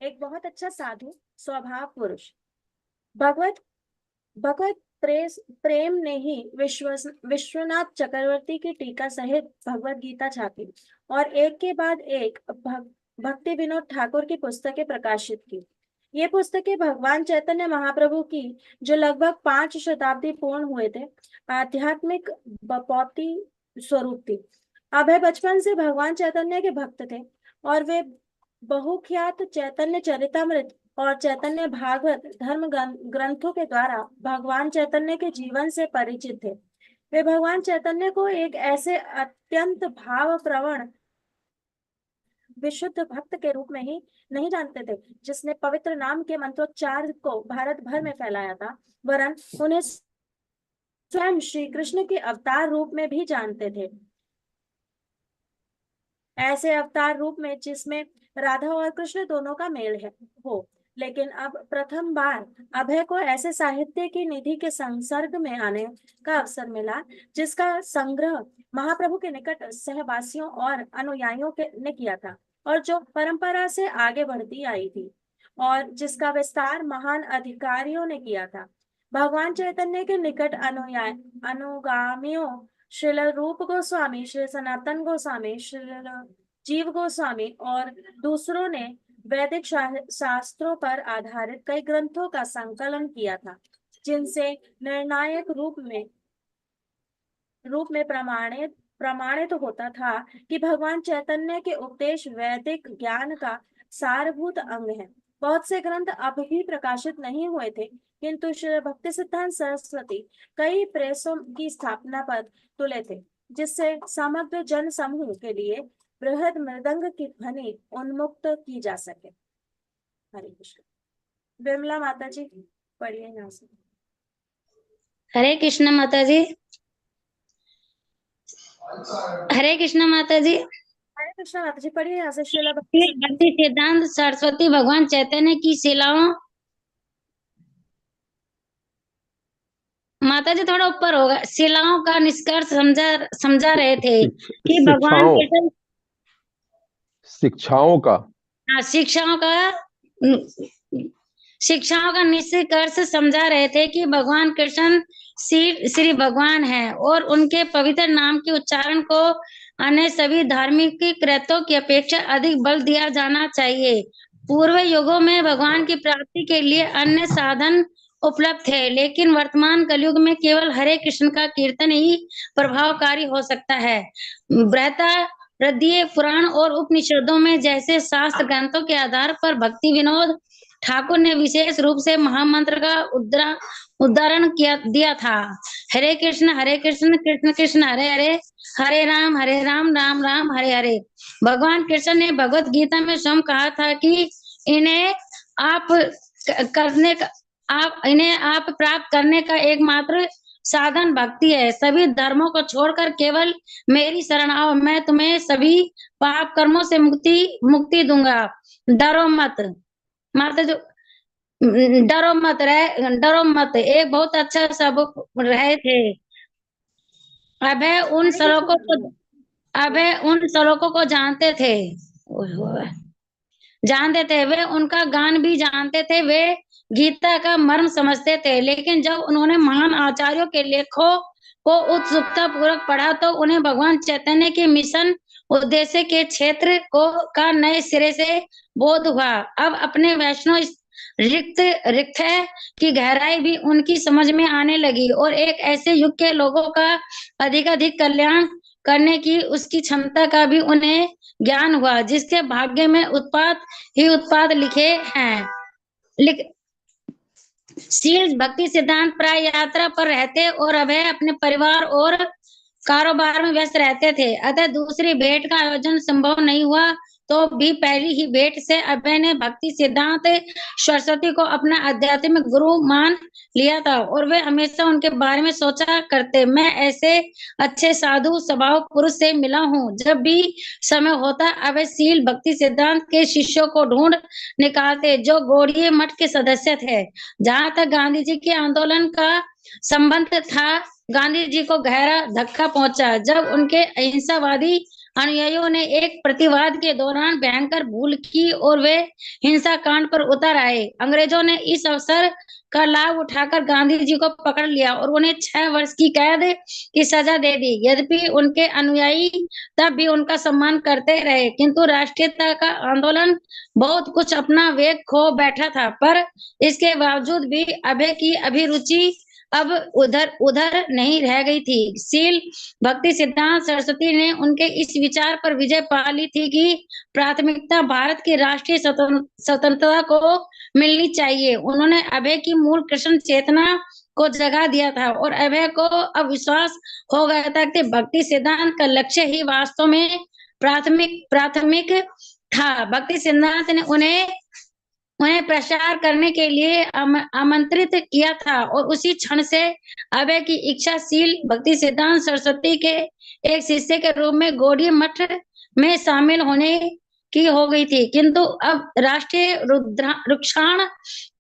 एक बहुत अच्छा साधु स्वभाव पुरुष। भगवत भगवत प्रेम ने ही विश्वनाथ चक्रवर्ती की टीका सहित भगवत गीता छापी और एक के बाद एक भक्ति विनोद ठाकुर की पुस्तकें प्रकाशित की। ये पुस्तकें भगवान चैतन्य महाप्रभु की, जो लगभग 5 शताब्दी पूर्ण हुए थे, आध्यात्मिक बपौती स्वरूप थी। अभय बचपन से भगवान चैतन्य के भक्त थे और वे बहुख्यात चैतन्य चरितमृत और चैतन्य भागवत धर्म ग्रंथों के द्वारा भगवान चैतन्य के जीवन से परिचित थे। वे भगवान चैतन्य को एक ऐसे अत्यंत भाव प्रवण विशुद्ध भक्त के रूप में ही नहीं जानते थे जिसने पवित्र नाम के मंत्रोच्चार को भारत भर में फैलाया था, वरन उन्हें स्वयं श्री कृष्ण के अवतार रूप में भी जानते थे। ऐसे अवतार रूप में जिसमें राधा और कृष्ण दोनों का मेल है हो। लेकिन अब प्रथम बार अभय को ऐसे साहित्य की निधि के संसर्ग में आने का अवसर मिला जिसका संग्रह महाप्रभु के निकट सहवासियों और अनुयायियों ने किया था और जो परंपरा से आगे बढ़ती आई थी और जिसका विस्तार महान अधिकारियों ने किया था। भगवान चैतन्य के निकट अनुगामियों श्रील रूप गोस्वामी, श्री सनातन गोस्वामी, श्रील जीव गोस्वामी और दूसरों ने वैदिक शास्त्रों पर आधारित कई ग्रंथों का संकलन किया था, जिनसे निर्णायक रूप में प्रमाणित होता था कि भगवान चैतन्य के उपदेश वैदिक ज्ञान का सारभूत अंग है। बहुत से ग्रंथ अब भी प्रकाशित नहीं हुए थे, किंतु श्री भक्ति सिद्धांत सरस्वती कई प्रेसों की स्थापना पर तुले थे, जिससे समग्र जन समूह के लिए बृहद मृदंग की ध्वनि उन्मुक्त की जा सके। हरे कृष्ण। विमला माता जी पढ़िए यहाँ से। हरे कृष्ण माता जी। हरे कृष्ण माता जी। हरे कृष्ण माता जी पढ़िए यहाँ से। श्रील भक्ति सिद्धांत सरस्वती भगवान चैतन्य की शिलाओं, माता जी थोड़ा ऊपर होगा, शिलाओं का निष्कर्ष समझा रहे थे कि भगवान कृष्ण शिक्षाओं का निष्कर्ष समझा रहे थे कि भगवान कृष्ण श्री भगवान है और उनके पवित्र नाम के उच्चारण को अन्य सभी धार्मिक कृत्यों की अपेक्षा अधिक बल दिया जाना चाहिए। पूर्व युगों में भगवान की प्राप्ति के लिए अन्य साधन उपलब्ध है, लेकिन वर्तमान कलयुग में केवल हरे कृष्ण का कीर्तन ही प्रभावकारी हो सकता है। हृदय पुराण और उपनिषदों में जैसे शास्त्र ग्रंथों के आधार पर भक्ति विनोद ठाकुर ने विशेष रूप से महामंत्र का उदाहरण दिया था। हरे कृष्ण कृष्ण कृष्ण हरे हरे, हरे राम राम राम हरे हरे। भगवान कृष्ण ने भगवत गीता में स्वयं कहा था कि इन्हें आप प्राप्त करने का एकमात्र साधन भक्ति है। सभी धर्मों को छोड़कर केवल मेरी शरण आओ, मैं तुम्हें सभी पाप कर्मों से मुक्ति दूंगा। डरो मत माता जो डरो मत एक बहुत अच्छा सबक रहे थे। अभय उन श्लोकों को जानते थे, वे उनका गान भी जानते थे, वे गीता का मर्म समझते थे। लेकिन जब उन्होंने महान आचार्यों के लेखों को उत्सुकता पूर्वक पढ़ा तो उन्हें भगवान चैतन्य के मिशन उद्देश्य के क्षेत्र का नए सिरे से बोध हुआ। अब अपने वैष्णव रिक्त है की गहराई भी उनकी समझ में आने लगी और एक ऐसे युग के लोगों का अधिक कल्याण करने की उसकी क्षमता का भी उन्हें ज्ञान हुआ, जिसके भाग्य में उत्पाद लिखे हैं। शील भक्ति सिद्धांत प्राय यात्रा पर रहते और अभय अपने परिवार और कारोबार में व्यस्त रहते थे, अतः दूसरी भेंट का आयोजन संभव नहीं हुआ। तो भी पहली ही भेंट से अभय ने भक्ति सिद्धांत सरस्वती को अपना आध्यात्मिक गुरु मान लिया था और वे हमेशा उनके बारे में सोचा करते, मैं ऐसे अच्छे साधु स्वभाव पुरुष से मिला हूँ। जब भी समय होता अभय शील भक्ति सिद्धांत के शिष्यों को ढूंढ निकालते जो गौड़ीय मठ के सदस्य थे। जहाँ तक गांधी जी के आंदोलन का संबंध था, गांधी जी को गहरा धक्का पहुंचा जब उनके अहिंसावादी अनुयायियों ने एक प्रतिवाद के दौरान भयंकर भूल की और वे हिंसा कांड पर उतर आए। अंग्रेजों ने इस अवसर का लाभ उठाकर गांधी जी को पकड़ लिया और उन्हें 6 वर्ष की कैद की सजा दे दी। यद्यपि उनके अनुयायी तब भी उनका सम्मान करते रहे, किंतु राष्ट्रीयता का आंदोलन बहुत कुछ अपना वेग खो बैठा था। पर इसके बावजूद भी अभय की अभिरुचि अब उधर उधर नहीं रह गई थी। शील भक्ति सिद्धांत सरस्वती ने उनके इस विचार पर विजय पा ली थी कि प्राथमिकता भारत की राष्ट्रीय स्वतंत्रता को मिलनी चाहिए। उन्होंने अभय की मूल कृष्ण चेतना को जगा दिया था और अभय को अब विश्वास हो गया था कि भक्ति सिद्धांत का लक्ष्य ही वास्तव में प्राथमिक था। भक्ति सिद्धांत ने उन्हें प्रचार करने के लिए आमंत्रित किया था और उसी क्षण से अभय की इच्छा शील भक्ति सिद्धांत सरस्वती के एक शिष्य के रूप में गौड़ीय मठ में शामिल होने की हो गई थी। किंतु अब राष्ट्रीय रुक्षाण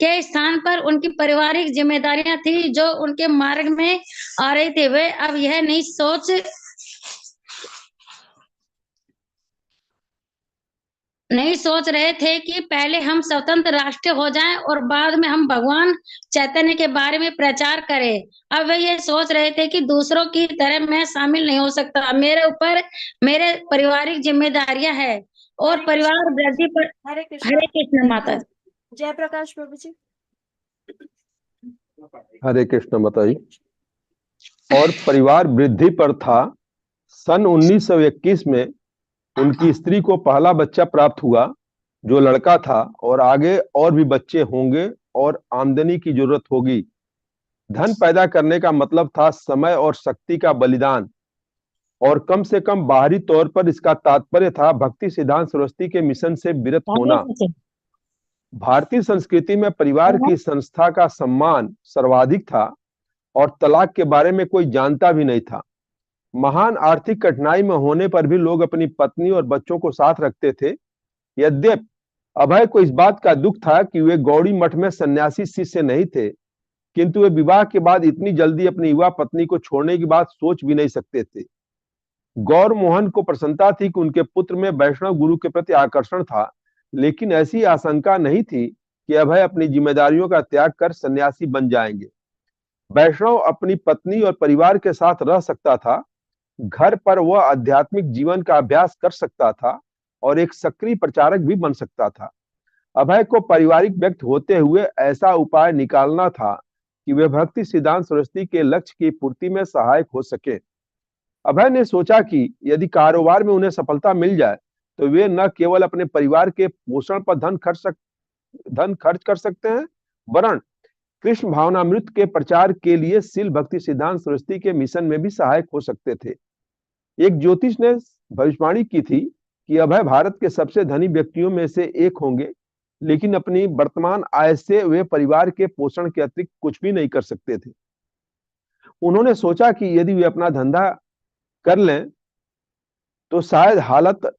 के स्थान पर उनकी पारिवारिक जिम्मेदारियां थी जो उनके मार्ग में आ रही थी। वे अब यह नहीं सोच रहे थे कि पहले हम स्वतंत्र राष्ट्र हो जाएं और बाद में हम भगवान चैतन्य के बारे में प्रचार करें। अब वे ये सोच रहे थे कि दूसरों की तरह मैं शामिल नहीं हो सकता, मेरे ऊपर मेरे पारिवारिक जिम्मेदारियां हैं और परिवार वृद्धि पर। हरे हरे कृष्ण माता। जय प्रकाश प्रभु जी। हरे कृष्ण माता जी। और परिवार वृद्धि पर था। सन 1921 में उनकी स्त्री को पहला बच्चा प्राप्त हुआ जो लड़का था, और आगे और भी बच्चे होंगे और आमदनी की जरूरत होगी। धन पैदा करने का मतलब था समय और शक्ति का बलिदान, और कम से कम बाहरी तौर पर इसका तात्पर्य था भक्ति सिद्धांत सरस्वती के मिशन से विरत होना। भारतीय संस्कृति में परिवार की संस्था का सम्मान सर्वाधिक था और तलाक के बारे में कोई जानता भी नहीं था। महान आर्थिक कठिनाई में होने पर भी लोग अपनी पत्नी और बच्चों को साथ रखते थे। यद्यपि अभय को इस बात का दुख था कि वे गौड़ी मठ में सन्यासी शिष्य नहीं थे, किंतु वे विवाह के बाद इतनी जल्दी अपनी युवा पत्नी को छोड़ने की बात सोच भी नहीं सकते थे। गौर मोहन को प्रसन्नता थी कि उनके पुत्र में वैष्णव गुरु के प्रति आकर्षण था, लेकिन ऐसी आशंका नहीं थी कि अभय अपनी जिम्मेदारियों का त्याग कर सन्यासी बन जाएंगे। वैष्णव अपनी पत्नी और परिवार के साथ रह सकता था, घर पर वह आध्यात्मिक जीवन का अभ्यास कर सकता था और एक सक्रिय प्रचारक भी बन सकता था। अभय को पारिवारिक व्यक्त होते हुए ऐसा उपाय निकालना था कि वे भक्ति सिद्धांत सरस्वती के लक्ष्य की पूर्ति में सहायक हो सके। अभय ने सोचा कि यदि कारोबार में उन्हें सफलता मिल जाए तो वे न केवल अपने परिवार के पोषण पर धन खर्च कर सकते हैं, वरन कृष्ण भावनामृत के प्रचार के लिए शील भक्ति सिद्धांत सरस्वती के मिशन में भी सहायक हो सकते थे। एक ज्योतिष ने भविष्यवाणी की थी कि अभय भारत के सबसे धनी व्यक्तियों में से एक होंगे, लेकिन अपनी वर्तमान आय से वे परिवार के पोषण के अतिरिक्त कुछ भी नहीं कर सकते थे। उन्होंने सोचा कि यदि वे अपना धंधा कर लें तो शायद हालत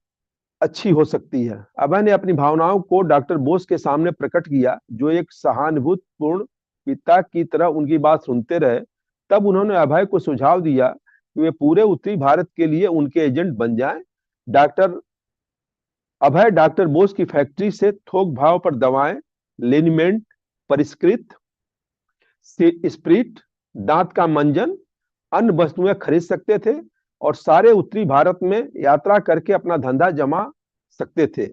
अच्छी हो सकती है। अभय ने अपनी भावनाओं को डॉक्टर बोस के सामने प्रकट किया, जो एक सहानुभूतिपूर्ण पिता की तरह उनकी बात सुनते रहे। तब उन्होंने अभय को सुझाव दिया कि वे पूरे उत्तरी भारत के लिए उनके एजेंट बन जाएं। अभय डॉक्टर बोस की फैक्ट्री से थोक भाव पर दवाएं, लिनीमेंट, परिष्कृत स्प्रिट, दांत का मंजन, अन्य वस्तुएं खरीद सकते थे और सारे उत्तरी भारत में यात्रा करके अपना धंधा जमा सकते थे।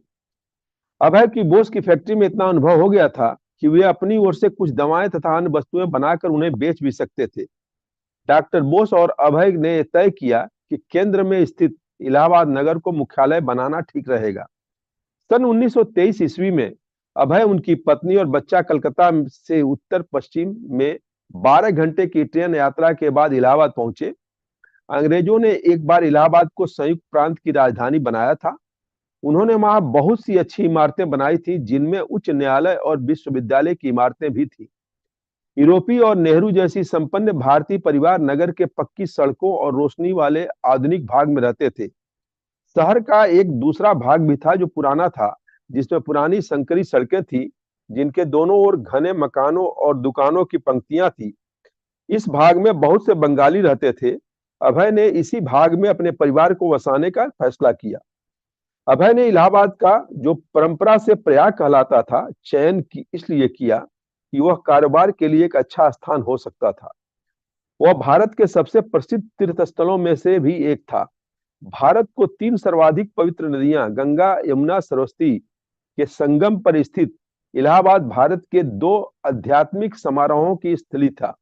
अभय की बोस की फैक्ट्री में इतना अनुभव हो गया था कि वे अपनी ओर से कुछ दवाएं तथा अन्य वस्तुएं बनाकर उन्हें बेच भी सकते थे। डॉक्टर बोस और अभय ने तय किया कि केंद्र में स्थित इलाहाबाद नगर को मुख्यालय बनाना ठीक रहेगा। सन 1923 ईस्वी में अभय, उनकी पत्नी और बच्चा कलकत्ता से उत्तर पश्चिम में 12 घंटे की ट्रेन यात्रा के बाद इलाहाबाद पहुंचे। अंग्रेजों ने एक बार इलाहाबाद को संयुक्त प्रांत की राजधानी बनाया था। उन्होंने वहां बहुत सी अच्छी इमारतें बनाई थी, जिनमें उच्च न्यायालय और विश्वविद्यालय की इमारतें भी थी। यूरोपीय और नेहरू जैसी संपन्न भारतीय परिवार नगर के पक्की सड़कों और रोशनी वाले आधुनिक भाग में रहते थे। शहर का एक दूसरा भाग भी था जो पुराना था, जिसमें पुरानी संकरी सड़कें थी, जिनके दोनों ओर घने मकानों और दुकानों की पंक्तियां थी। इस भाग में बहुत से बंगाली रहते थे। अभय ने इसी भाग में अपने परिवार को बसाने का फैसला किया। अभय ने इलाहाबाद का जो परंपरा से प्रयाग कहलाता था चयन इसलिए किया कि वह कारोबार के लिए एक अच्छा स्थान हो सकता था। वह भारत के सबसे प्रसिद्ध तीर्थ स्थलों में से भी एक था। भारत को 3 सर्वाधिक पवित्र नदियां गंगा, यमुना, सरस्वती के संगम पर स्थित इलाहाबाद भारत के 2 आध्यात्मिक समारोहों की स्थली था,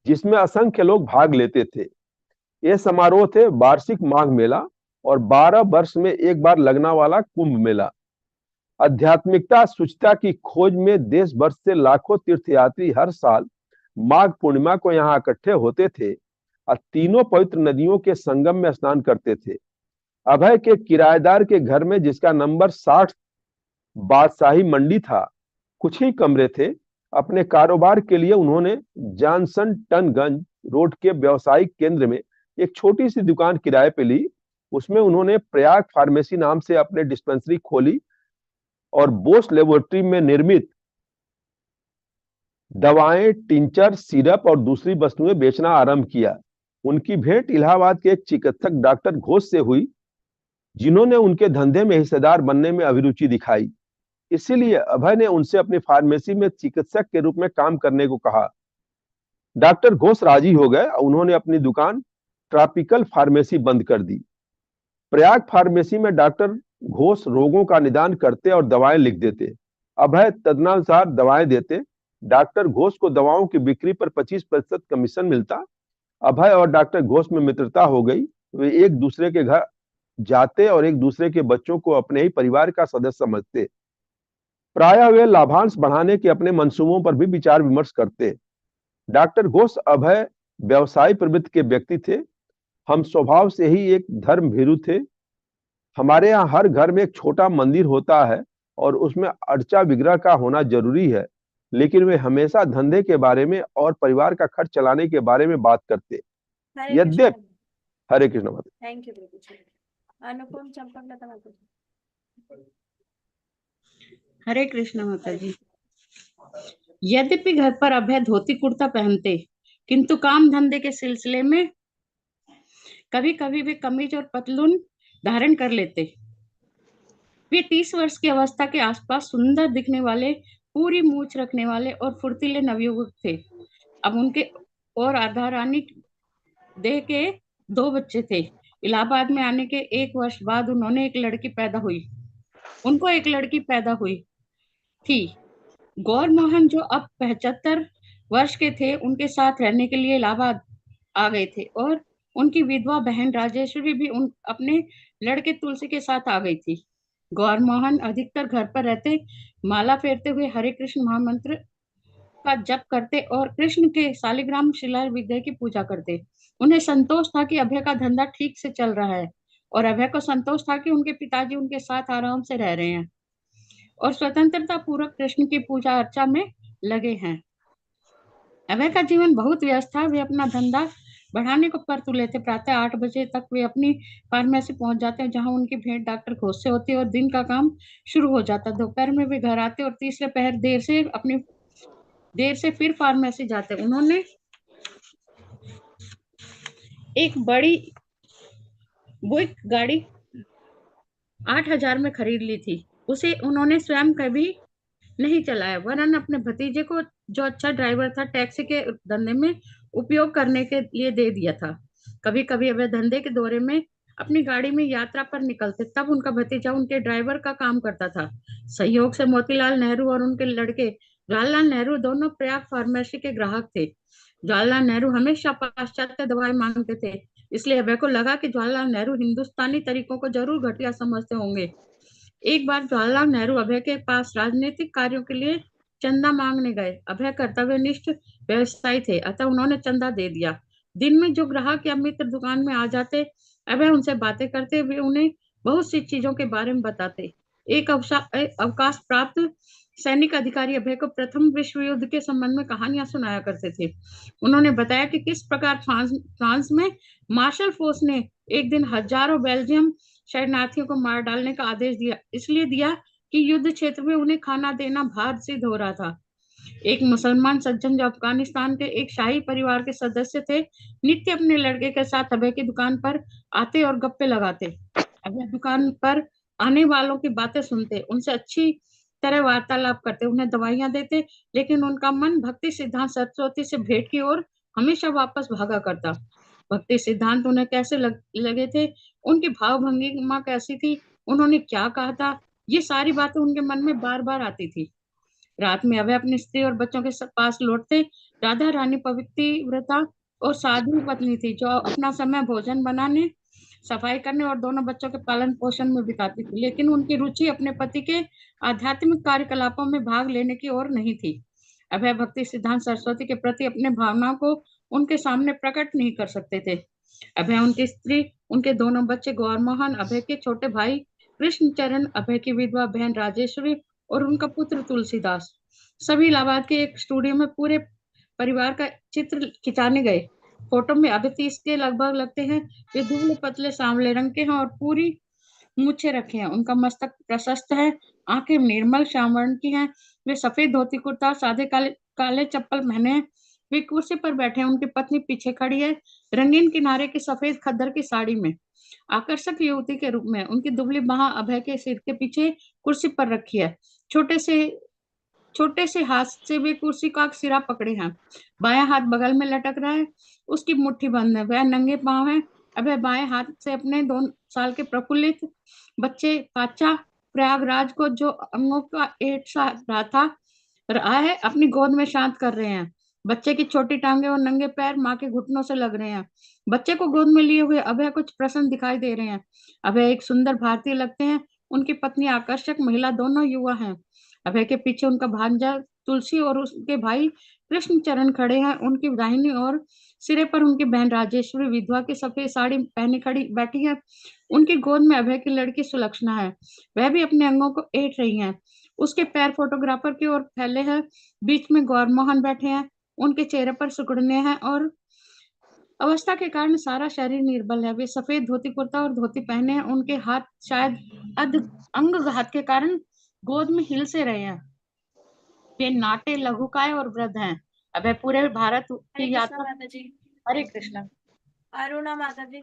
जिसमें असंख्य लोग भाग लेते थे। ये समारोह थे वार्षिक माघ मेला और 12 वर्ष में एक बार लगने वाला कुंभ मेला। आध्यात्मिकता शुचिता की खोज में देश भर से लाखों तीर्थयात्री हर साल माघ पूर्णिमा को यहाँ इकट्ठे होते थे और तीनों पवित्र नदियों के संगम में स्नान करते थे। अभय के किराएदार के घर में, जिसका नंबर 60 बादशाही मंडी था, कुछ ही कमरे थे। अपने कारोबार के लिए उन्होंने जॉनसन टनगंज रोड के व्यावसायिक केंद्र में एक छोटी सी दुकान किराए पे ली। उसमें उन्होंने प्रयाग फार्मेसी नाम से अपने डिस्पेंसरी खोली और बोस लेबोरेटरी में निर्मित दवाएं, टिंचर, सिरप और दूसरी वस्तुएं बेचना आरंभ किया। उनकी भेंट इलाहाबाद के एक चिकित्सक डॉक्टर घोष से हुई, जिन्होंने उनके धंधे में हिस्सेदार बनने में अभिरुचि दिखाई। इसीलिए अभय ने उनसे अपनी फार्मेसी में चिकित्सक के रूप में काम करने को कहा। डॉक्टर घोष राजी हो गए और उन्होंने अपनी दुकान ट्रॉपिकल फार्मेसी बंद कर दी। प्रयाग फार्मेसी में डॉक्टर घोष रोगों का निदान करते और दवाएं लिख देते। अभय तदनुसार दवाएं देते। डॉक्टर घोष को दवाओं की बिक्री पर 25% कमीशन मिलता। अभय और डॉक्टर घोष में मित्रता हो गई। वे एक दूसरे के घर जाते और एक दूसरे के बच्चों को अपने ही परिवार का सदस्य समझते। प्रायः वे लाभांश बढ़ाने के अपने मंसूबों पर भी विचार विमर्श करते। डॉक्टर घोष अभय व्यवसाय प्रवृत्ति के व्यक्ति थे। हम स्वभाव से ही एक धर्म भीरु थे। हमारे यहाँ हर घर में एक छोटा मंदिर होता है और उसमें अर्चा विग्रह का होना जरूरी है, लेकिन वे हमेशा धंधे के बारे में और परिवार का खर्च चलाने के बारे में बात करते। यद्यपि हरे कृष्ण माता। थैंक यू प्रभु जी। अनुपम चंपक माता जी। हरे कृष्ण माता जी। यद्यपि घर पर अभय धोती कुर्ता पहनते, किंतु काम धंधे के सिलसिले में कभी कभी वे कमीज और पतलून धारण कर लेते। वे 30 वर्ष की अवस्था के आसपास सुंदर दिखने वाले, पूरी मूछ रखने वाले और फुर्तीले नवयुवक थे। अब उनके और राधा रानी देह के 2 बच्चे थे। इलाहाबाद में आने के 1 वर्ष बाद उनको एक लड़की पैदा हुई थी। गौर मोहन, जो अब 75 वर्ष के थे, उनके साथ रहने के लिए इलाहाबाद आ गए थे और उनकी विधवा बहन राजेश्वरी भी अपने लड़के तुलसी के साथ आ गई थी। गौर मोहन अधिकतर घर पर रहते, माला फेरते हुए हरे कृष्ण महामंत्र का जप करते और कृष्ण के शालिग्राम शिला विग्रह की पूजा करते। उन्हें संतोष था कि अभय का धंधा ठीक से चल रहा है और अभय को संतोष था कि उनके पिताजी उनके साथ आराम से रह रहे हैं और स्वतंत्रता पूर्वक कृष्ण की पूजा अर्चा में लगे हैं। अभय का जीवन बहुत व्यस्त था। वे अपना धंधा बढ़ाने को पर तुले थे। प्रातः 8 बजे तक वे अपनी फार्मेसी पहुंच जाते, जहां उनकी भेंट डॉक्टर घोष से होती और दिन का काम शुरू हो जाता। दोपहर में वे घर आते और तीसरे पहर देर से फिर फार्मेसी जाते। उन्होंने एक बड़ी बुइक गाड़ी 8,000 में खरीद ली थी। उसे उन्होंने स्वयं कभी नहीं चलाया, वरन अपने भतीजे को, जो अच्छा ड्राइवर था, टैक्सी के धंधे में उपयोग करने के लिए दे दिया था। कभी कभी वह धंधे के दौरे में अपनी गाड़ी में यात्रा पर निकलते, तब उनका भतीजा उनके ड्राइवर का काम करता था। सहयोग से मोतीलाल नेहरू और उनके लड़के जवाहरलाल नेहरू दोनों प्रयाग फार्मेसी के ग्राहक थे। जवाहरलाल नेहरू हमेशा पाश्चात्य दवाएं मांगते थे, इसलिए अभय को लगा कि जवाहरलाल नेहरू हिंदुस्तानी तरीकों को जरूर घटिया समझते होंगे। एक बार जवाहरलाल नेहरू अभय के पास राजनीतिक कार्यों के लिए चंदा मांगने गए। अभय कर्तव्यनिष्ठ व्यवसायी थे, अतः उन्होंने चंदा दे दिया। दिन में जो ग्राहक या मित्र दुकान में आ जाते, अभय उनसे बातें करते, वे उन्हें बहुत सी चीजों के बारे में बताते। एक अवकाश प्राप्त सैनिक अधिकारी अभय को प्रथम विश्व युद्ध के संबंध में कहानियां सुनाया करते थे। उन्होंने बताया कि किस प्रकार फ्रांस में मार्शल फोर्स ने एक दिन हजारों बेल्जियम शरणार्थियों को मार डालने का आदेश इसलिए दिया कि युद्ध क्षेत्र में उन्हें खाना देना भार सिद्ध हो रहा था। एक मुसलमान सज्जन जो अफगानिस्तान के एक शाही परिवार के सदस्य थे, नित्य अपने लड़के के साथ अभय की दुकान पर आते और गप्पे लगाते। अभय दुकान पर आने वालों की बातें सुनते, उनसे अच्छी तरह वार्तालाप करते, उन्हें दवाइयां देते, लेकिन उनका मन भक्ति सिद्धांत सरस्वती से भेंट की ओर हमेशा वापस भागा करता। भक्ति सिद्धांत उन्हें कैसे लगे थे, उनकी भाव भंगिमा कैसी थी, उन्होंने क्या कहा था, ये सारी बातें उनके मन में बार बार आती थी। रात में अभय अपनी स्त्री और बच्चों के पास लौटते। राधा रानी पवित्रव्रता और साधु पत्नी थी, जो अपना समय भोजन बनाने, सफाई करने और दोनों बच्चों के पालन पोषण में बिताती थी, लेकिन उनकी रुचि अपने पति के आध्यात्मिक कार्यकलापों में भाग लेने की ओर नहीं थी। अभय भक्ति सिद्धांत सरस्वती के प्रति अपने भावनाओं को उनके सामने प्रकट नहीं कर सकते थे। अभय, उनकी स्त्री, उनके दोनों बच्चे गौरमोहन, अभय के छोटे भाई कृष्णचरण, अभय की विधवा बहन राजेश्वरी और उनका पुत्र तुलसीदास, सभी इलाहाबाद के एक स्टूडियो में पूरे परिवार का चित्र खिंचाने गए। फोटो में अभय 30 के लगभग लगते हैं। वे दुबले पतले सांवले रंग के हैं और पूरी मूछें रखे हैं। उनका मस्तक प्रशस्त है, आंखें निर्मल श्याम वर्ण की हैं। वे सफेद धोती कुर्ता, सादे काले काले चप्पल पहने हैं। वे कुर्सी पर बैठे हैं, उनकी पत्नी पीछे खड़ी है, रंगीन किनारे की सफेद खद्दर की साड़ी में, आकर्षक युवती के रूप में। उनकी दुबली बाह अभय के सिर के पीछे कुर्सी पर रखी है। छोटे से हाथ से वे कुर्सी का सिरा पकड़े हैं। बायां हाथ बगल में लटक रहा है, उसकी मुट्ठी बंद है, वह नंगे पांव है। अभय बाएं हाथ से अपने 2 साल के प्रफुल्लित बच्चे काचा प्रयागराज को, जो अंगों का एट सा रहा है, अपनी गोद में शांत कर रहे हैं। बच्चे की छोटी टांगे और नंगे पैर माँ के घुटनों से लग रहे हैं। बच्चे को गोद में लिए हुए अभय कुछ प्रसन्न दिखाई दे रहे हैं। अभय एक सुंदर भारतीय लगते हैं। उनकी पत्नी आकर्षक महिला, दोनों युवा हैं। अभय के पीछे उनका भांजा तुलसी और उसके भाई कृष्णचरण खड़े हैं। उनकी दाहिनी ओर सिरे पर उनकी बहन राजेश्वरी विधवा की सफेद साड़ी पहने खड़ी बैठी है। उनकी गोद में अभय की लड़की सुलक्षणा है, वह भी अपने अंगों को ऐंठ रही है। उसके पैर फोटोग्राफर की ओर फैले हैं। बीच में गौरमोहन बैठे हैं, उनके चेहरे पर सिकुड़ने हैं और अवस्था के कारण सारा शरीर निर्बल है। वे सफेद धोती कुर्ता और धोती पहने हैं। उनके हाथ शायद अंगघात के कारण गोद में हिल से रहे हैं। वे नाटे, लघुकाय और वृद्ध हैं। अभय पूरे भारत हरे की कृष्णा यात्रा। माता जी। हरे कृष्णा। अरुणा माता जी।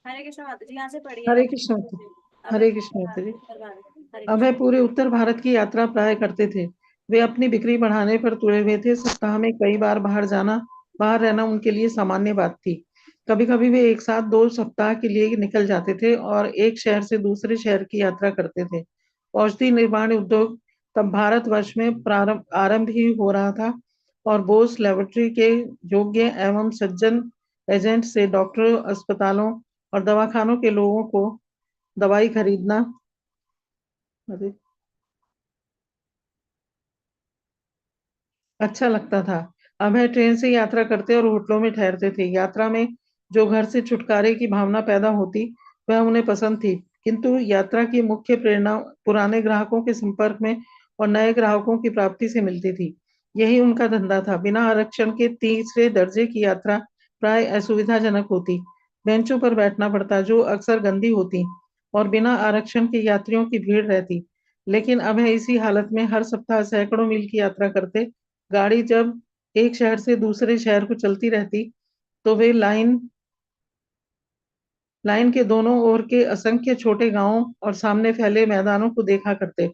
हरे कृष्णा माता जी, यहाँ से पढ़िए। हरे कृष्ण माता जी। हरे कृष्ण माता जी। हरे अभय पूरे उत्तर भारत की यात्रा प्राय करते थे। वे अपनी बिक्री बढ़ाने पर तुले हुए थे। सप्ताह में कई बार बाहर रहना उनके लिए सामान्य बात थी। कभी कभी वे एक साथ 2 सप्ताह के लिए निकल जाते थे और एक शहर से दूसरे शहर की यात्रा करते थे। औषधि निर्माण उद्योग तब भारतवर्ष में आरंभ ही हो रहा था और बोस लेबोरेटरी के योग्य एवं सज्जन एजेंट से डॉक्टरों, अस्पतालों और दवाखानों के लोगों को दवाई खरीदना अच्छा लगता था। अभय ट्रेन से यात्रा करते और होटलों में ठहरते थे। यात्रा में जो घर से छुटकारे की भावना पैदा होती, वह उन्हें पसंद थी, किंतु यात्रा की मुख्य प्रेरणा पुराने ग्राहकों के संपर्क में और नए ग्राहकों की प्राप्ति से मिलती थी। यही उनका धंधा था। बिना आरक्षण के तीसरे दर्जे की यात्रा प्राय असुविधाजनक होती। बेंचों पर बैठना पड़ता, जो अक्सर गंदी होती, और बिना आरक्षण के यात्रियों की भीड़ रहती। लेकिन अभय इसी हालत में हर सप्ताह सैकड़ों मील की यात्रा करते। गाड़ी जब एक शहर से दूसरे शहर को चलती रहती, तो वे लाइन के दोनों ओर के असंख्य छोटे गांवों और सामने फैले मैदानों को देखा करते।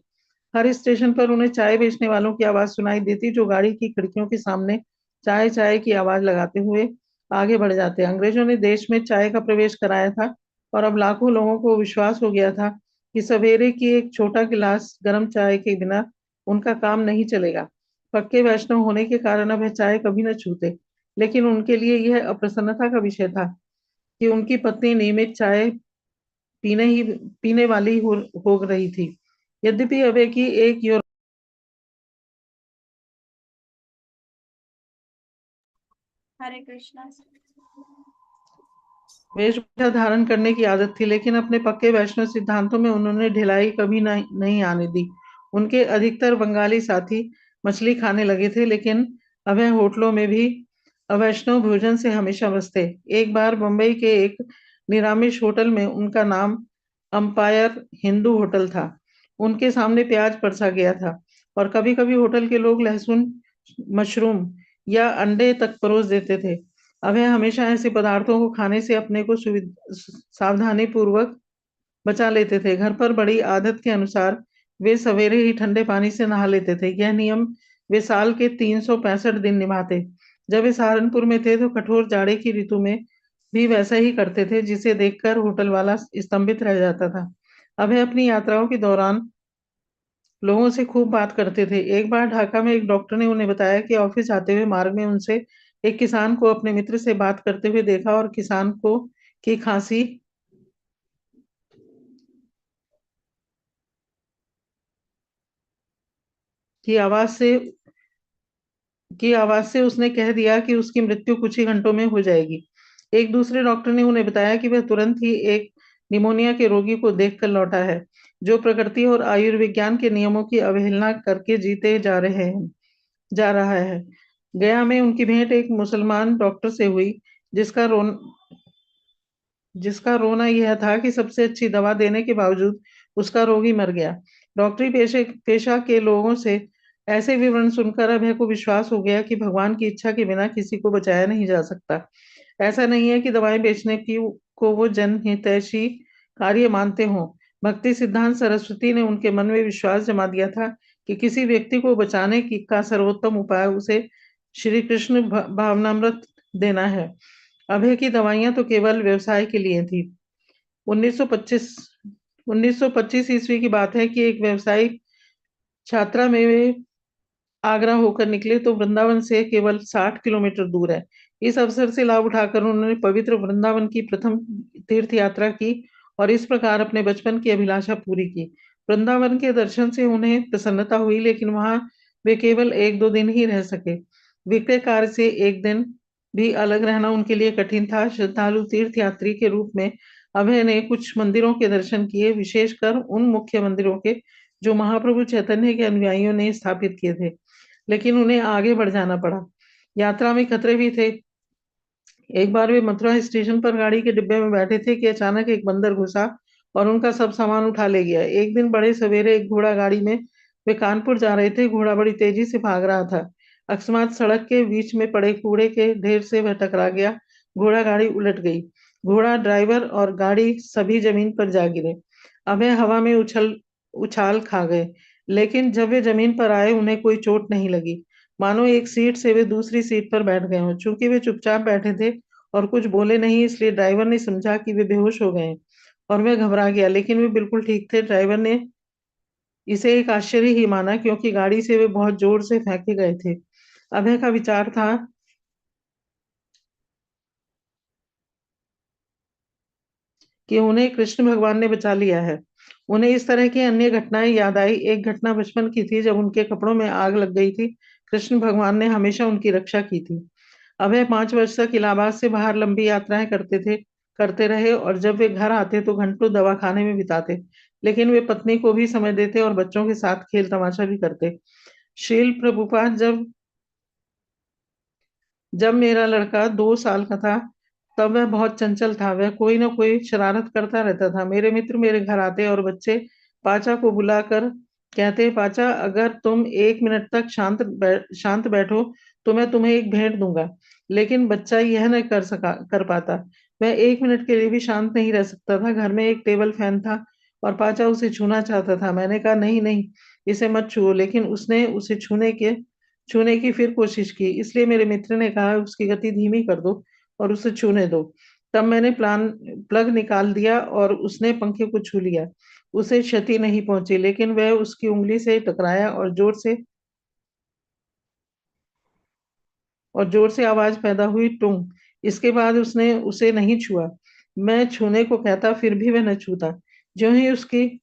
हर स्टेशन पर उन्हें चाय बेचने वालों की आवाज सुनाई देती, जो गाड़ी की खिड़कियों के सामने चाय चाय की आवाज लगाते हुए आगे बढ़ जाते। अंग्रेजों ने देश में चाय का प्रवेश कराया था और अब लाखों लोगों को विश्वास हो गया था कि सवेरे की एक छोटा गिलास गर्म चाय के बिना उनका काम नहीं चलेगा। पक्के वैष्णव होने के कारण अब वह चाय कभी न छूते, लेकिन उनके लिए यह अप्रसन्नता का विषय था कि उनकी पत्नी नियमित चाय पीने वाली हो रही थी। यद्यपि अभय की एक हरे कृष्णा। वेशभूषा धारण करने की आदत थी, लेकिन अपने पक्के वैष्णव सिद्धांतों में उन्होंने ढिलाई कभी नहीं आने दी। उनके अधिकतर बंगाली साथी मछली खाने लगे थे, लेकिन अभय होटलों में भी अवैष्णव भोजन से हमेशा बचते। एक बार बंबई के एक निरामिष होटल में उनका नाम अंपायर हिंदू होटल था। उनके सामने प्याज परसा गया था और कभी कभी होटल के लोग लहसुन, मशरूम या अंडे तक परोस देते थे। अभय हमेशा ऐसे पदार्थों को खाने से अपने को सावधानी पूर्वक बचा लेते थे। घर पर बड़ी आदत के अनुसार वे सवेरे ही ठंडे पानी से नहा लेते थे। यह नियम वे साल के 365 दिन निभाते। जब वे सहारनपुर में थे तो कठोर जाड़े की ऋतु में भी वैसा ही करते थे, जिसे देखकर होटल वाला स्तंभित रह जाता था। अभय अपनी यात्राओं के दौरान लोगों से खूब बात करते थे। एक बार ढाका में एक डॉक्टर ने उन्हें बताया कि ऑफिस आते हुए मार्ग में उनसे एक किसान को अपने मित्र से बात करते हुए देखा और किसान को की खांसी की आवाज से उसने कह दिया कि उसकी मृत्यु कुछ ही घंटों में हो जाएगी। एक दूसरे डॉक्टर ने उन्हें बताया कि वह तुरंत ही एक निमोनिया के रोगी को देखकर लौटा है, जो प्रकृति और आयुर्विज्ञान के नियमों की अवहेलना करके जा रहा है। गया में उनकी भेंट एक मुसलमान डॉक्टर से हुई, जिसका रोन जिसका रोना यह था कि सबसे अच्छी दवा देने के बावजूद उसका रोगी मर गया। डॉक्टरी पेशा के लोगों से ऐसे विवरण सुनकर अभय को विश्वास हो गया कि भगवान की इच्छा के बिना किसी को बचाया नहीं जा सकता। ऐसा नहीं है कि दवाएं बेचने की को वो जनहितैषी कार्य मानते हों। भक्ति सिद्धांत सरस्वती ने उनके मन में विश्वास जमा दिया था कि किसी व्यक्ति को बचाने की का सर्वोत्तम उपाय उसे श्री कृष्ण भावनामृत देना है। अभय की दवाइयां तो केवल व्यवसाय के लिए थी। 1925 ईस्वी की बात है कि एक व्यवसायिक छात्रा में वे आगरा होकर निकले तो वृंदावन से केवल 60 किलोमीटर दूर है। इस अवसर से लाभ उठाकर उन्होंने पवित्र वृंदावन की प्रथम तीर्थ यात्रा की और इस प्रकार अपने बचपन की अभिलाषा पूरी की। वृंदावन के दर्शन से उन्हें प्रसन्नता हुई, लेकिन वहां वे केवल 1-2 दिन ही रह सके। विक्रय कार्य से एक दिन भी अलग रहना उनके लिए कठिन था। श्रद्धालु तीर्थ यात्री के रूप में अभय ने कुछ मंदिरों के दर्शन किए, विशेषकर उन मुख्य मंदिरों के जो महाप्रभु चैतन्य के अनुयायियों ने स्थापित किए थे, लेकिन उन्हें आगे बढ़ जाना पड़ा। यात्रा में खतरे भी थे। एक बार वे मथुरा स्टेशन पर गाड़ी के डिब्बे में बैठे थे कि अचानक एक बंदर घुसा और उनका सब सामान उठा ले गया। एक दिन बड़े सवेरे एक घोड़ा गाड़ी में वे कानपुर जा रहे थे। घोड़ा बड़ी तेजी से भाग रहा था। अकस्मात सड़क के बीच में पड़े कूड़े के ढेर से वह टकरा गया। घोड़ा गाड़ी उलट गई। घोड़ा, ड्राइवर और गाड़ी सभी जमीन पर जा गिरे। अभय हवा में उछाल खा गए, लेकिन जब वे जमीन पर आए उन्हें कोई चोट नहीं लगी। मानो एक सीट से वे दूसरी सीट पर बैठ गए हों। चूंकि वे चुपचाप बैठे थे और कुछ बोले नहीं, इसलिए ड्राइवर ने समझा कि वे बेहोश हो गए और वह घबरा गया, लेकिन वे बिल्कुल ठीक थे। ड्राइवर ने इसे एक आश्चर्य ही माना, क्योंकि गाड़ी से वे बहुत जोर से फेंके गए थे। अभय का विचार था कि उन्हें कृष्ण भगवान ने बचा लिया है। उन्हें इस तरह की अन्य घटनाएं याद आई। एक घटना बचपन की थी, जब उनके कपड़ों में आग लग गई थी। कृष्ण भगवान ने हमेशा उनकी रक्षा की थी। अभय 5 वर्ष तक इलाहाबाद से बाहर लंबी यात्राएं करते रहे और जब वे घर आते तो घंटों दवाखाने में बिताते, लेकिन वे पत्नी को भी समय देते और बच्चों के साथ खेल तमाशा भी करते। शील प्रभुपाद जब मेरा लड़का 2 साल का था, तब वह बहुत चंचल था। वह कोई ना कोई शरारत करता रहता था। मेरे मित्र मेरे घर आते और बच्चे पाचा को बुलाकर कहते, पाचा, अगर तुम 1 मिनट तक शांत बैठो तो मैं तुम्हें एक भेंट दूंगा। लेकिन बच्चा यह न कर पाता। वह 1 मिनट के लिए भी शांत नहीं रह सकता था। घर में एक टेबल फैन था और पाचा उसे छूना चाहता था। मैंने कहा, नहीं नहीं, इसे मत छुओ, लेकिन उसने उसे छूने की फिर कोशिश की। इसलिए मेरे मित्र ने कहा, उसकी गति धीमी कर दो और उसे छूने दो। तब मैंने प्लग निकाल दिया और उसने पंखे को छू लिया। उसे क्षति नहीं पहुंची, लेकिन वह उसकी उंगली से टकराया और जोर से आवाज पैदा हुई, टुंग। इसके बाद उसने उसे नहीं छुआ। मैं छूने को कहता, फिर भी वह न छूता। ज्यों ही उसकी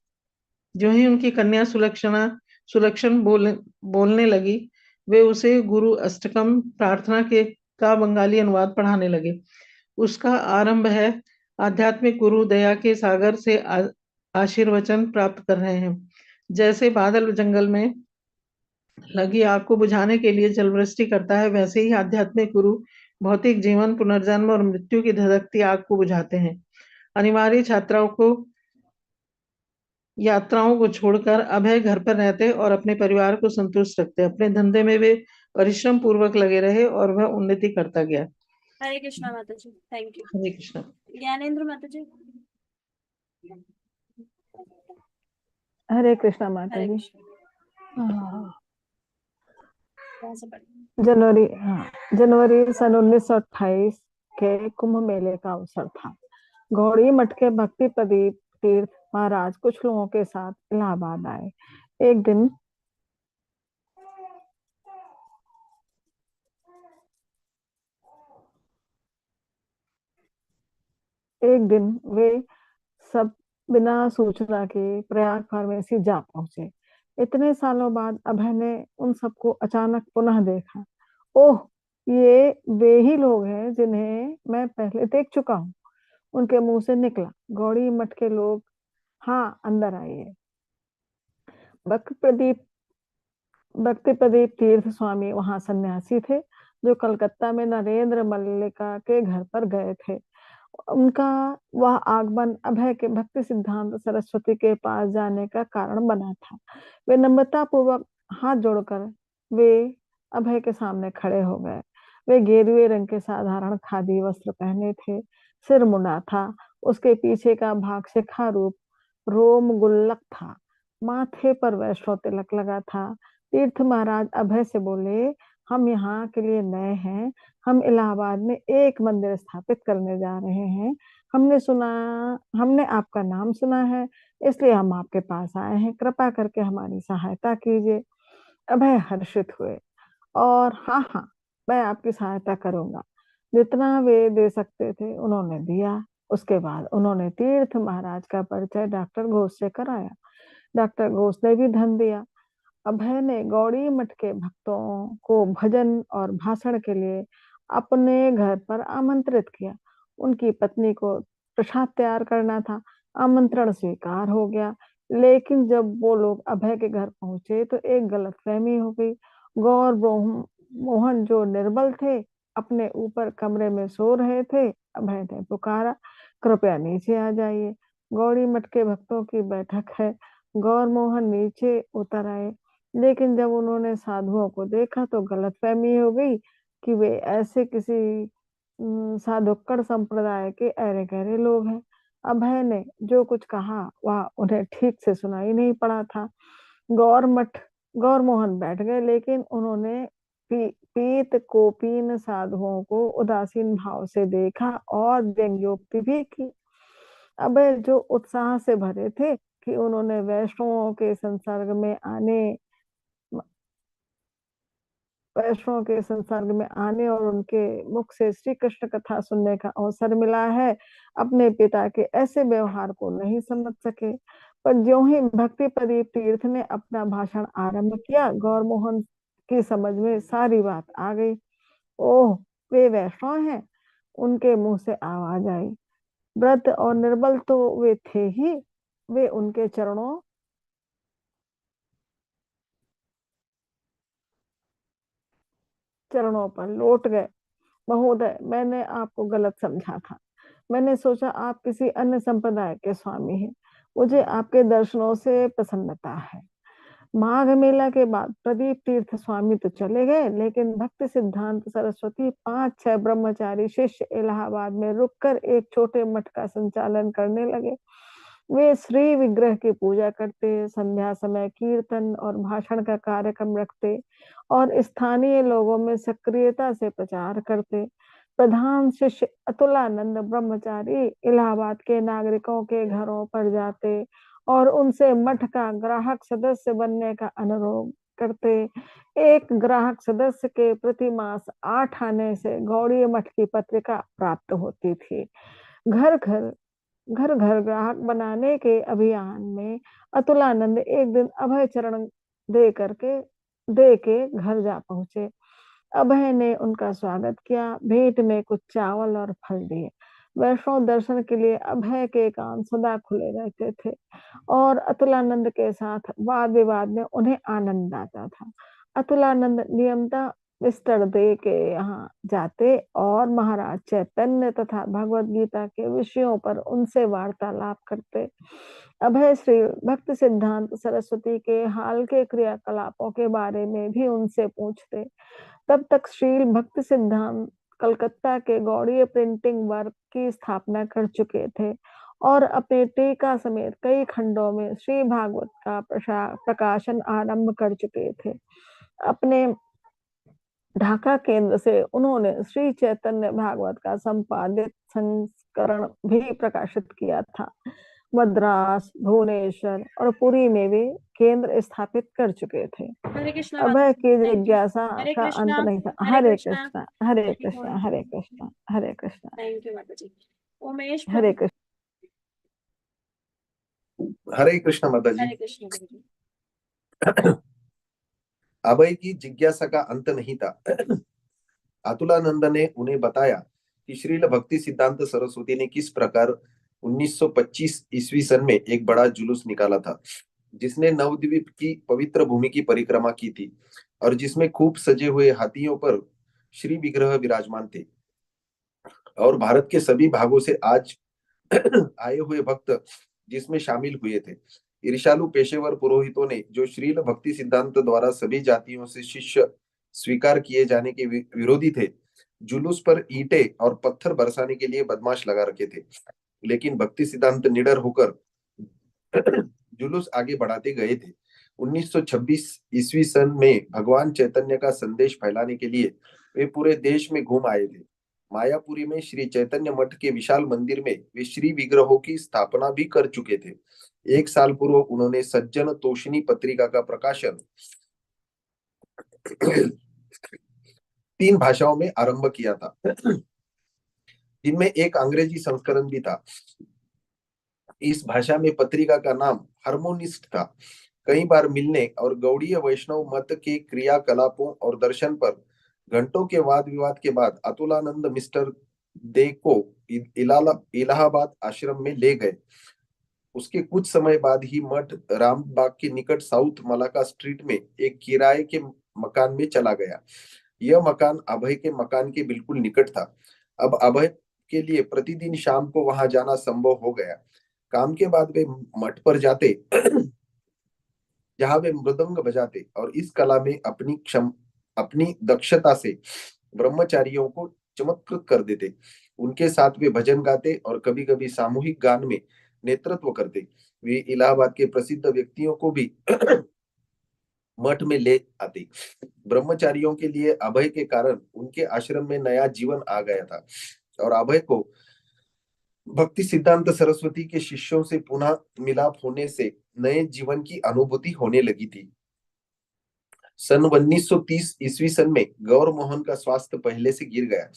जो ही उनकी कन्या सुलक्षण बोलने लगी, वे उसे गुरु अष्टकम प्रार्थना के का बंगाली अनुवाद पढ़ाने लगे। उसका आरंभ है, आध्यात्मिक गुरु दया के सागर से आशीर्वचन प्राप्त कर रहे हैं। जैसे बादल जंगल में लगी आग को बुझाने के लिए जलवृष्टि करता है, वैसे ही आध्यात्मिक गुरु भौतिक जीवन, पुनर्जन्म और मृत्यु की धधकती आग को बुझाते हैं। अनिवार्य यात्राओं को छोड़कर अभय घर पर रहते और अपने परिवार को संतुष्ट रखते। अपने धंधे में वे परिश्रम पूर्वक लगे रहे और वह उन्नति करता गया। हरे कृष्णा माता जी, थैंक यू। हरे कृष्णा। ज्ञानेंद्र माता जी। हरे कृष्णा माता हरे जी। कृष्णा। हाँ, कहाँ से पढ़ें? जनवरी सन 1928 के कुंभ मेले का अवसर था। गौड़ी मठ के भक्ति प्रदीप तीर्थ महाराज कुछ लोगों के साथ इलाहाबाद आए। एक दिन वे सब बिना सूचना के प्रयाग फार्मेसी जा पहुंचे। इतने सालों बाद अभय ने उन सबको अचानक पुनः देखा। ओह, ये वे ही लोग हैं जिन्हें मैं पहले देख चुका हूँ। उनके मुंह से निकला, गौड़ी मठ के लोग, हाँ अंदर आइए। भक्ति प्रदीप भक्ति प्रदीप तीर्थ स्वामी वहां सन्यासी थे जो कलकत्ता में नरेंद्र मल्लिका के घर पर गए थे। उनका वह आगमन अभय के भक्ति सिद्धांत सरस्वती के पास जाने का कारण बना था। वे नम्रता पूर्वक हाथ जोड़कर वे अभय के सामने खड़े हो गए। वे गेरुए रंग के साधारण खादी वस्त्र पहने थे, सिर मुंडा था, उसके पीछे का भाग शिखा रूप रोम गुल्लक था, माथे पर वैष्णव तिलक लगा था। तीर्थ महाराज अभय से बोले, हम यहाँ के लिए नए हैं, हम इलाहाबाद में एक मंदिर स्थापित करने जा रहे हैं। हमने आपका नाम सुना है, इसलिए हम आपके पास आए हैं। कृपा करके हमारी सहायता कीजिए। अभय हर्षित हुए और हाँ हाँ, मैं आपकी सहायता करूंगा। जितना वे दे सकते थे उन्होंने दिया। उसके बाद उन्होंने तीर्थ महाराज का परिचय डॉक्टर घोष से कराया। डॉक्टर घोष ने भी धन दिया। अभय ने गौड़ी मठ के भक्तों को भजन और भाषण के लिए अपने घर पर आमंत्रित किया। उनकी पत्नी को प्रसाद तैयार करना था। आमंत्रण स्वीकार हो गया, लेकिन जब वो लोग अभय के घर पहुंचे तो एक गलतफहमी हो गई। गौर मोहन जो निर्बल थे अपने ऊपर कमरे में सो रहे थे। अभय ने पुकारा, कृपया नीचे आ जाइए, गौड़ी मठ के भक्तों की बैठक है। गौर मोहन नीचे उतर आए, लेकिन जब उन्होंने साधुओं को देखा तो गलतफहमी हो गई कि वे ऐसे किसी साधुक्कड़ संप्रदाय के अरे गहरे लोग हैं। अभय ने जो कुछ कहा वह उन्हें ठीक से सुनाई नहीं पड़ा था। गौर मोहन बैठ गए, लेकिन उन्होंने पीत कोपीन साधुओं को उदासीन भाव से देखा और व्यंग्योक्ति भी की। अभय जो उत्साह से भरे थे कि उन्होंने वैष्णवों के संसर्ग में आने और उनके मुख से श्री कृष्ण कथा सुनने का अवसर मिला है, अपने पिता के ऐसे व्यवहार को नहीं समझ सके। पर ज्यों ही भक्ति प्रदीप तीर्थ ने अपना भाषण आरंभ किया, गौरमोहन की समझ में सारी बात आ गई। ओह, वे वैष्णव हैं, उनके मुंह से आवाज आई। व्रत और निर्बल तो वे थे ही, वे उनके चरणों पर लौट गए। महोदय, मैंने आपको गलत समझा था। मैंने सोचा आप किसी अन्य संप्रदाय के स्वामी हैं। मुझे आपके दर्शनों से प्रसन्नता है। माघ मेला के बाद प्रदीप तीर्थ स्वामी तो चले गए, लेकिन भक्ति सिद्धांत सरस्वती 5-6 ब्रह्मचारी शिष्य इलाहाबाद में रुककर एक छोटे मठ का संचालन करने लगे। वे श्री विग्रह की पूजा करते, संध्या समय कीर्तन और भाषण का कार्यक्रम रखते और स्थानीय लोगों में सक्रियता से प्रचार करते। प्रधान शिष्य अतुलानंद ब्रह्मचारी इलाहाबाद के नागरिकों के घरों पर जाते और उनसे मठ का ग्राहक सदस्य बनने का अनुरोध करते। एक ग्राहक सदस्य के प्रति मास 8 आने से गौड़ी मठ की पत्रिका प्राप्त होती थी। घर घर ग्राहक बनाने के अभियान में अतुलानंद एक दिन अभय चरण दे के घर जा पहुंचे। अभय ने उनका स्वागत किया, भेंट में कुछ चावल और फल दिए। वैष्णव दर्शन के लिए अभय के कान सदा खुले रहते थे और अतुलानंद के साथ वाद विवाद में उन्हें आनंद आता था। अतुलानंद नियमतः बिस्तर दे के यहाँ जाते और महाराज चैतन्य तथा भगवत गीता के विषयों पर उनसे वार्तालाप करते। अभय श्री भक्ति सिद्धांत सरस्वती के हाल के क्रियाकलापों के बारे में भी उनसे पूछते। तब तक श्री भक्ति सिद्धांत कलकत्ता के गौड़ीय प्रिंटिंग वर्क की स्थापना कर चुके थे और अपने टीका समेत कई खंडों में श्री भागवत का प्रकाशन आरंभ कर चुके थे। अपने ढाका केंद्र से उन्होंने श्री चैतन्य भागवत का संपादित संस्करण भी प्रकाशित किया था। मद्रास, भुवनेश्वर और पुरी में वे केंद्र स्थापित कर चुके थे। हरे कृष्णा अभय माता की जी, thank you. जिज्ञासा हरे का अंत कृष्णा, नहीं था। हरे हरे कृष्णा, कृष्णा, हरे Thank you, Krishna, Lord. Hare Krishna, Hare Krishna, thank you माता जी। उमेश हरे प्रभु, कृष्ण। हरे कृष्ण माता जी। हरे कृष्णा गुरु जी। अभय की जिज्ञासा का अंत नहीं था। अतुलानंद ने उन्हें बताया कि श्रील भक्ति सिद्धांत सरस्वती ने किस प्रकार 1925 ईस्वी सन में एक बड़ा जुलूस निकाला था, जिसने नवद्वीप की पवित्र भूमि की परिक्रमा की थी और जिसमें खूब सजे हुए हाथियों पर श्री विग्रह विराजमान थे और भारत के सभी भागों से आज आए हुए भक्त जिसमें शामिल हुए थे। ईर्ष्यालु पेशेवर पुरोहितों ने, जो श्रील भक्ति सिद्धांत द्वारा सभी जातियों से शिष्य स्वीकार किए जाने के विरोधी थे, जुलूस पर ईंटें और पत्थर बरसाने के लिए बदमाश लगा रखे थे। लेकिन भक्ति सिद्धांत निडर होकर जुलूस आगे बढ़ाते गए थे। 1926 ईस्वी सन में भगवान चैतन्य का संदेश फैलाने के लिए वे पूरे देश में घूम आए थे। मायापुरी में श्री चैतन्य मठ के विशाल मंदिर में वे श्री विग्रहों की स्थापना भी कर चुके थे। एक साल पूर्व उन्होंने सज्जन तोषिणी पत्रिका का प्रकाशन 3 भाषाओं में आरंभ किया था, जिनमें एक अंग्रेजी संस्करण भी था। इस भाषा में पत्रिका का नाम हार्मोनिस्ट था। कई बार मिलने और गौड़ीय वैष्णव मत के क्रियाकलापों और दर्शन पर घंटों के वाद विवाद के बाद अतुलानंद मिस्टर दे को इलाहाबाद आश्रम में ले गए। उसके कुछ समय बाद ही मठ रामबाग के निकट साउथ मलाका स्ट्रीट में एक किराए के मकान में चला गया। यह मकान अभय के मकान के बिल्कुल निकट था। अब अभय के लिए प्रतिदिन शाम को वहां जाना संभव हो गया। काम के बाद वे मठ पर जाते, जहां वे मृदंग बजाते और इस कला में अपनी दक्षता से ब्रह्मचारियों को चमत्कृत कर देते। उनके साथ वे भजन गाते और कभी कभी सामूहिक गान में नेतृत्व करते। वे इलाहाबाद के प्रसिद्ध व्यक्तियों को भी मठ में ले आते। ब्रह्मचारियों के लिए अभय के कारण उनके आश्रम में नया जीवन आ गया था और अभय को भक्ति सिद्धांत सरस्वती के शिष्यों से पुनः मिलाप होने से नए जीवन की अनुभूति होने लगी थी। सन 1930 ईस्वी सन में गौर मोहन का स्वास्थ्य पहले से गिर गया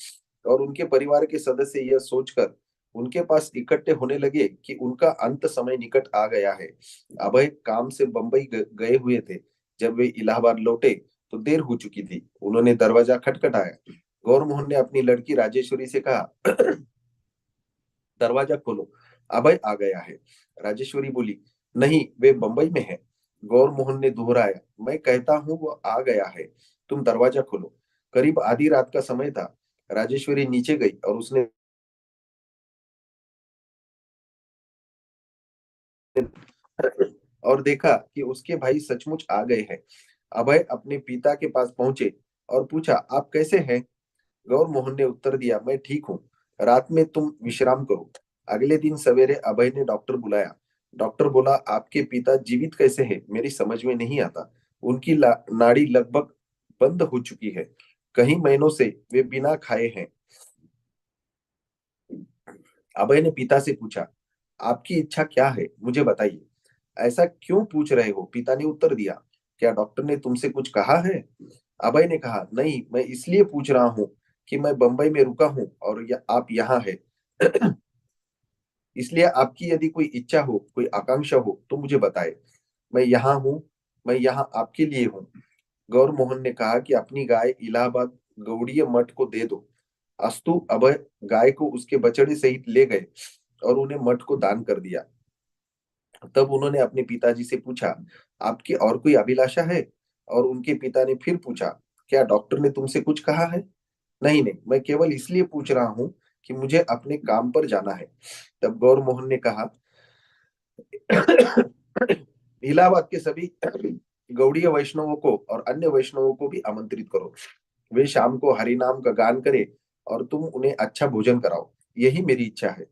और उनके परिवार के सदस्य यह सोचकर उनके पास इकट्ठे होने लगे कि उनका अंत समय निकट आ गया है। अभय काम से बंबई गए हुए थे। जब वे इलाहाबाद लौटे तो देर हो चुकी थी। उन्होंने दरवाजा खटखटाया। गौर मोहन ने अपनी लड़की राजेश्वरी से कहा, दरवाजा खोलो, अभय आ गया है। राजेश्वरी बोली, नहीं, वे बंबई में है। गौर मोहन ने दोहराया, मैं कहता हूँ वो आ गया है, तुम दरवाजा खोलो। करीब आधी रात का समय था। राजेश्वरी नीचे गई और उसने और देखा कि उसके भाई सचमुच आ गए हैं। अभय अपने पिता के पास पहुंचे और पूछा, आप कैसे हैं? गौर मोहन ने उत्तर दिया, मैं ठीक हूँ, रात में तुम विश्राम करो। अगले दिन सवेरे अभय ने डॉक्टर बुलाया। डॉक्टर बोला, आपके पिता जीवित कैसे हैं? मेरी समझ में नहीं आता। उनकी नाड़ी लगभग बंद हो चुकी है। कई महीनों से वे बिना खाए हैं। अभय ने पिता से पूछा, आपकी इच्छा क्या है, मुझे बताइए। ऐसा क्यों पूछ रहे हो? पिता ने उत्तर दिया, क्या डॉक्टर ने तुमसे कुछ कहा है? अभय ने कहा, नहीं, मैं इसलिए पूछ रहा हूँ कि मैं बंबई में रुका हूँ और आप यहाँ है। इसलिए आपकी यदि कोई इच्छा हो, कोई आकांक्षा हो तो मुझे बताए। मैं यहाँ हूँ, मैं यहाँ आपके लिए हूँ। गौर मोहन ने कहा कि अपनी गाय इलाहाबाद गौड़ीय मठ को दे दो। अस्तु, अभय गाय को उसके बछड़े सहित ले गए और उन्हें मठ को दान कर दिया। तब उन्होंने अपने पिताजी से पूछा, आपकी और कोई अभिलाषा है? और उनके पिता ने फिर पूछा, क्या डॉक्टर ने तुमसे कुछ कहा है? नहीं नहीं, मैं केवल इसलिए पूछ रहा हूँ कि मुझे अपने काम पर जाना है। तब गौर मोहन ने कहा, इलाहाबाद के सभी गौड़ीय वैष्णवों को और अन्य वैष्णवों को भी आमंत्रित करो। वे शाम को हरि नाम का गान करें और तुम उन्हें अच्छा भोजन कराओ। यही मेरी इच्छा है।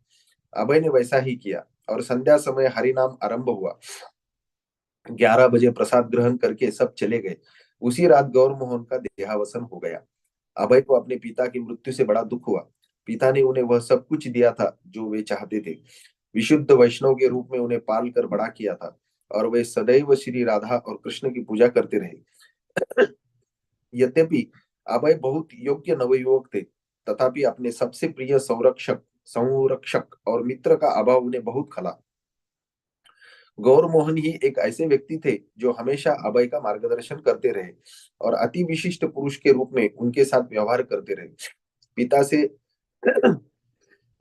अभय ने वैसा ही किया और संध्या समय हरि नाम आरंभ हुआ। 11 बजे प्रसाद ग्रहण करके सब चले गए। उसी रात गौर मोहन का देहावसान हो गया। अभय को अपने पिता की मृत्यु से बड़ा दुख हुआ। पिता ने उन्हें वह सब कुछ दिया था जो वे चाहते थे। विशुद्ध वैष्णव के रूप में उन्हें पाल कर बड़ा किया था और वे सदैव श्री राधा और कृष्ण की पूजा करते रहे। यद्यपि अभय बहुत योग्य नवयुवक थे, तथापि अपने सबसे प्रिय संरक्षक और मित्र का अभाव उन्हें बहुत खला। गौर मोहन ही एक ऐसे व्यक्ति थे जो हमेशा अभय का मार्गदर्शन करते रहे और अति विशिष्ट पुरुष के रूप में उनके साथ व्यवहार करते रहे। पिता से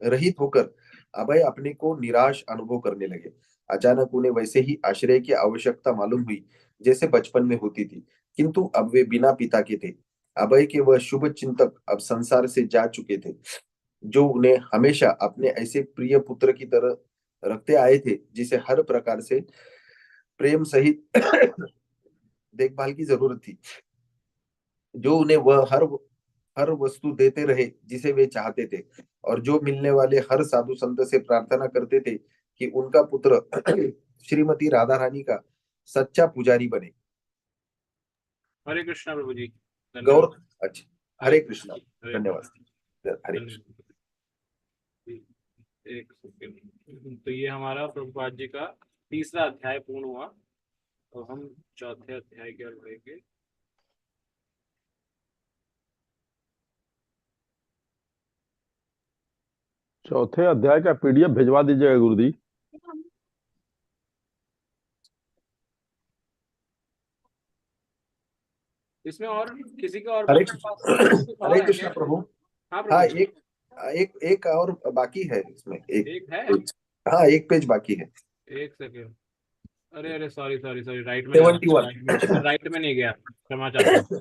रहित होकर अभय अपने को निराश अनुभव करने लगे। अचानक उन्हें वैसे ही आश्रय की आवश्यकता मालूम हुई जैसे बचपन में होती थी, किंतु अब वे बिना पिता के थे। अभय के वह शुभ चिंतक अब संसार से जा चुके थे, जो उन्हें हमेशा अपने ऐसे प्रिय पुत्र की तरह रखते आए थे, जिसे हर प्रकार से प्रेम सहित देखभाल की जरूरत थी, जो उन्हें वह हर वस्तु देते रहे जिसे वे चाहते थे, और जो मिलने वाले हर साधु संत से प्रार्थना करते थे कि उनका पुत्र श्रीमती राधा रानी का सच्चा पुजारी बने। हरे कृष्णा प्रभु जी। गौर अच्छा, हरे कृष्णा, धन्यवाद। हरे कृष्णा। एक सेकंड। तो ये हमारा प्रभुपाद जी का तीसरा अध्याय पूर्ण हुआ, तो हम चौथे अध्याय की ओर बढ़ेंगे। चौथे अध्याय का पीडीएफ भिजवा दीजिएगा गुरुजी। इसमें और किसी का और हरे सवाल है कृष्णा क्या? प्रभु। हाँ हाँ, प्रभु। एक और बाकी है इसमें, एक है। हाँ, एक पेज बाकी है। एक सेकेंड। अरे सॉरी, राइट में 71 राइट में नहीं गया, क्षमा चाहता हूँ।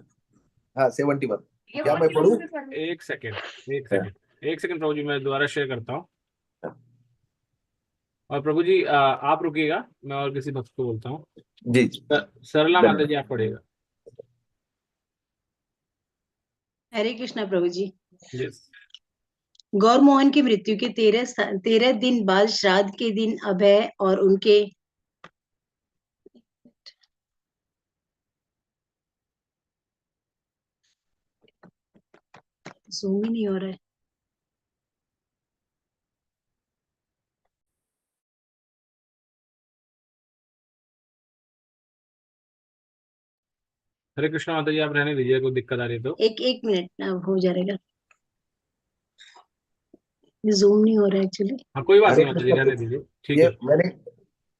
हाँ, 71। क्या मैं पढ़ूं? एक सेकेंड प्रभु जी, मैं दोबारा शेयर करता हूँ। और प्रभु जी आप रुकिएगा, मैं और किसी भक्त को बोलता हूँ। जी। सरला माता जी, आप पढ़ेगा। हरे कृष्णा प्रभु जी। यस। गौर मोहन की मृत्यु के 13 दिन बाद श्राद्ध के दिन अभय और उनके जूम ही नहीं हो रहा है। हरे कृष्णा माता जी, आप रहने दीजिए, कोई दिक्कत आ रही है तो। एक मिनट अब हो जाएगा। जूम नहीं हो रहा है एक्चुअली। हाँ, कोई बात हरे नहीं माता जी, कृष्णा रहने प्रभु। दीजिए, ठीक ये है। मैंने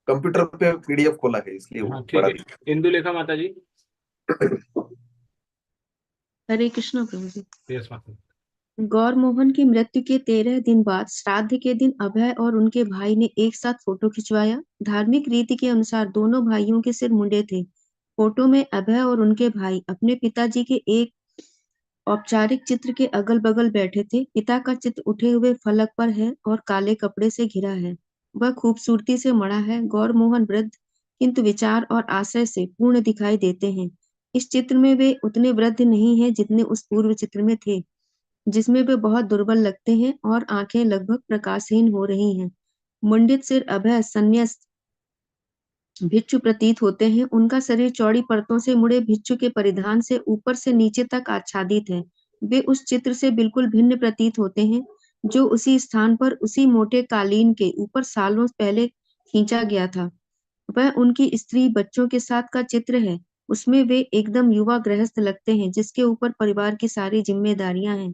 कंप्यूटर पे पीडीएफ खोला है, इसलिए वो हाँ ठीक बड़ा है। इंदुलेखा माता जी। हरे कृष्णा प्रभु जी। यस माता। गौर मोहन की मृत्यु के 13 दिन बाद श्राद्ध के दिन अभय और उनके भाई ने एक साथ फोटो खिंचवाया। धार्मिक रीति के अनुसार दोनों भाइयों के सिर मुंडे थे। फोटो में अभय और उनके भाई अपने पिताजी के एक औपचारिक चित्र के अगल बगल बैठे थे। पिता का चित्र उठे हुए फलक पर है और काले कपड़े से घिरा है। वह खूबसूरती से मढ़ा है। गौर मोहन वृद्ध किंतु विचार और आशय से पूर्ण दिखाई देते हैं। इस चित्र में वे उतने वृद्ध नहीं हैं जितने उस पूर्व चित्र में थे, जिसमें वे बहुत दुर्बल लगते हैं और आंखें लगभग प्रकाशहीन हो रही हैं। मुंडित सिर अभय संन्यास भिक्षु प्रतीत होते हैं। उनका शरीर चौड़ी परतों से मुड़े भिक्षु के परिधान से ऊपर से नीचे तक आच्छादित है। वे उस चित्र से बिल्कुल भिन्न प्रतीत होते हैं जो उसी स्थान पर उसी मोटे कालीन के ऊपर सालों पहले खींचा गया था। वह उनकी स्त्री बच्चों के साथ का चित्र है। उसमें वे एकदम युवा गृहस्थ लगते हैं, जिसके ऊपर परिवार की सारी जिम्मेदारियां हैं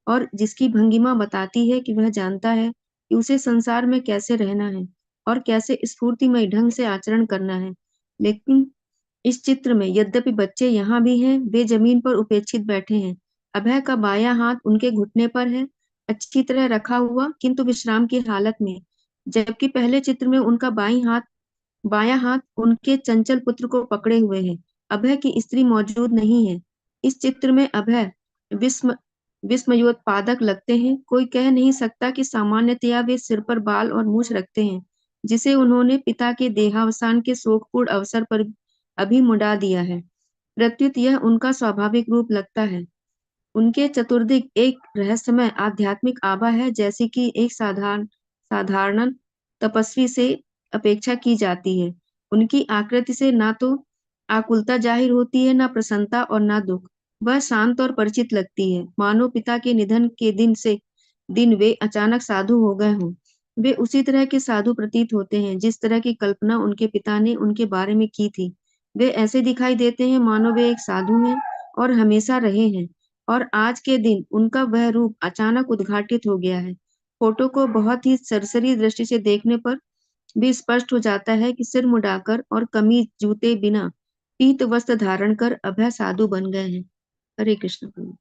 और जिसकी भंगिमा बताती है कि वह जानता है कि उसे संसार में कैसे रहना है और कैसे स्फूर्तिमय ढंग से आचरण करना है। लेकिन इस चित्र में यद्यपि बच्चे यहाँ भी हैं, वे जमीन पर उपेक्षित बैठे हैं। अभय का बायां हाथ उनके घुटने पर है, अच्छी तरह रखा हुआ किंतु विश्राम की हालत में, जबकि पहले चित्र में उनका बायां हाथ उनके चंचल पुत्र को पकड़े हुए है। अभय की स्त्री मौजूद नहीं है। इस चित्र में अभय विस्मयोत्पादक लगते हैं। कोई कह नहीं सकता कि सामान्यतया वे सिर पर बाल और मूछ रखते हैं, जिसे उन्होंने पिता के देहावसान के शोकपूर्ण अवसर पर अभी मुड़ा दिया है। प्रत्युत यह उनका स्वाभाविक रूप लगता है। उनके चतुर्दिक एक रहस्यमय आध्यात्मिक आभा है, जैसे कि एक साधारण तपस्वी से अपेक्षा की जाती है। उनकी आकृति से ना तो आकुलता जाहिर होती है, ना प्रसन्नता और ना दुख। वह शांत और परिचित लगती है, मानो पिता के निधन के दिन वे अचानक साधु हो गए हों। वे उसी तरह के साधु प्रतीत होते हैं जिस तरह की कल्पना उनके पिता ने उनके बारे में की थी। वे ऐसे दिखाई देते हैं मानो वे एक साधु हैं और हमेशा रहे हैं, और आज के दिन उनका वह रूप अचानक उद्घाटित हो गया है। फोटो को बहुत ही सरसरी दृष्टि से देखने पर भी स्पष्ट हो जाता है कि सिर मुड़ाकर और कमीज जूते बिना पीत वस्त्र धारण कर अभय साधु बन गए हैं। हरे कृष्ण प्रभु।